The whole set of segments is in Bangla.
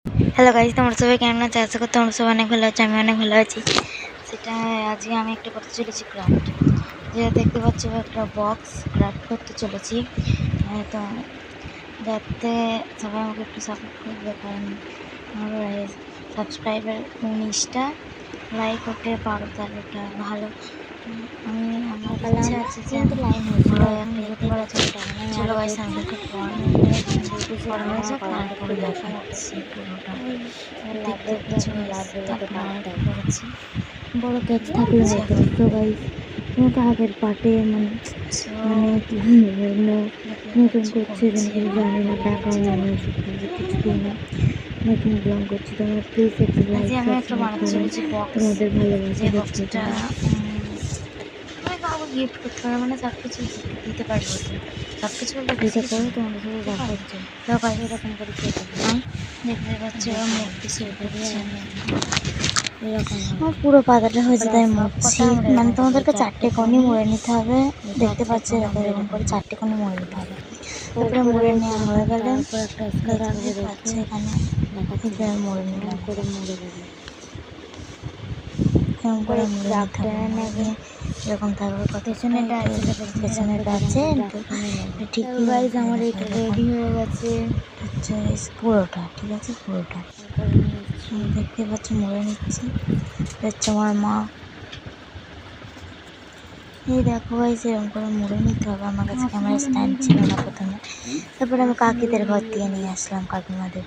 হ্যালো গাইস, তোমরা সবাই কেমন আছো? আশা করি তোমরা সবাই অনেক ভালো আছো। আমি অনেক ভালো আছি। সেটা আজকে আমি একটা করতে চলেছি ক্রাফট। যেটা দেখতে পাচ্ছ একটা বক্স ক্রাফট করতে চলেছি। তো যাতে সবাই আমাকে একটু সাপোর্ট করবে, কারণ আমার সাবস্ক্রাইবার 19টা, লাইক ওকে 12, তাহলে ওটা ভালো। আমি আমার ইচ্ছা আছে যে আমি বড় একটা ইউটিউবার আছে। চলো গাইস, আমি একটু পড়া হয়ে যাক, তারপরে দেখাচ্ছি পুরোটা। দেখতে পাচ্ছ বড় ক্যাচ থাকলে হতো। তো গাইস তোমাকে আগের পার্টে মানে নতুন করছে, জানি না টাকা মানুষ কিছু না, নতুন ব্লগ করছি। তোমরা প্লিজ একটু লাইক সাবস্ক্রাইব করো, তোমাদের ভালোবাসা দেখতে পারো। আমি কাউকে গিফট করতে পারবো, মানে সব কিছু দিতে পারবো, সব কিছু বলতে এটা করে তোমাদের সাথে দেখা হচ্ছে। এরকম করে দেখতে পাচ্ছি ওরা মূর্তি শুরু করছে। এরকম আমার পুরো পাতাটা হয়েছে, তাই মুড়ছি। মানে তোমাদেরকে 4টে কোণই মুড়ে নিতে হবে। দেখতে পাচ্ছি এরকম করে 4টে কোণই মুড়ে নিতে হবে। তারপরে মুড়ে নেওয়া হয়ে গেলে একটা স্কেচ পাচ্ছে এখানে মুড়ে নিলাম করে মুড়ে দেবে। এরকম করে মুড়ে নিতে হবে। এরকম থাকবে, পেছনেটা আছে ঠিক। গাইস আমার এটা রেডি হয়ে গেছে, হচ্ছে পুরোটা ঠিক আছে। পুরোটা দেখতে পাচ্ছি মুড়ে নিচ্ছি। হচ্ছে আমার মা। এই দেখো গাইস, এরকম করে মুড়ে নিতে হবে। আমার কাছে ক্যামেরা স্ট্যান্ড ছিল না প্রথমে, তারপরে আমি কাকিদের ঘর থেকে নিয়ে আসলাম, কাকিমাদের।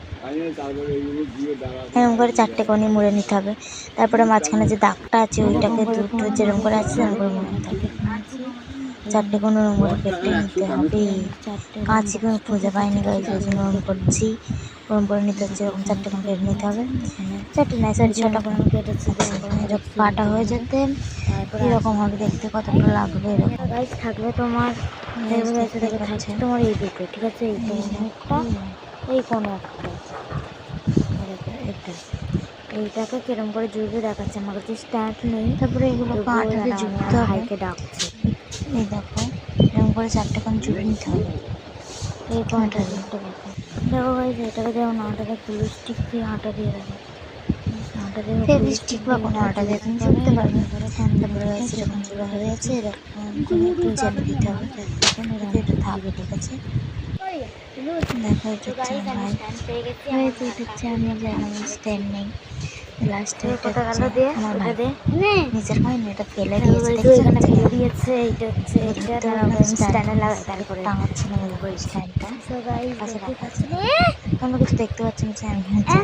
এরকম করে 4টে কোণই মুড়ে নিতে হবে। তারপরে মাঝখানে যে দাগটা আছে ওইটাকে দুটো যেরকম করে আছে সেরকম করে মুড়ে নিতে হবে। 4টে কোণ ওরকম করে কেটে নিতে হবে। কাঁচি কোনো খুঁজে পাইনি গাইস, ওই জন্য ওরকম করছি। ওরকম করে নিতে হচ্ছে, এরকম 4টে কোণ কেটে নিতে হবে। 4টে নয়, সরি 6টা কোণ আমি কেটেছি। এরকম কাটা হয়ে যেতে এরকম হবে, দেখতে কতটা লাগবে। এরকম গাইস থাকবে তোমার, থাকছে তোমার এই দুটো, ঠিক আছে। এই একটা, এই কোনো একটা, এটা এইটাকে কিরম করে জুড়বে দেখাচ্ছে। আমার কাছে স্ট্যান্ড নেই, তারপরে এগুলো কাঁটাতে জুড়তে হবে। ভাইকে ডাকছে। এই দেখো, এরকম করে 4টে কোণ জুড়ে নিতে হবে। এই কোণটা দেখতে পাবো। দেখো গাইস, এটাকে যেমন আটাতে গ্লু স্টিক দিয়ে আটা দিয়ে দেবো। ফেভিস্টিক বা কোনো আটা দিয়ে তুমি জুড়তে পারবে। তারপরে গাইস এরকম জোড়া হয়ে গেছে, এরকম করে একটু জেলে দিতে হবে, যাতে এটা থাকবে, ঠিক আছে। দেখো এটা হচ্ছে আমার, এটা হচ্ছে আমি স্ট্যান্ড নেই। লাস্টে আমার ভাই নিজের হয়নি, এটা ফেলে দিয়েছে। এইটা হচ্ছে স্ট্যান্ডে লাগাই, তারপরে টাঙাচ্ছিলাম স্ট্যান্ডটা। তোমরা কিছু দেখতে পাচ্ছ না?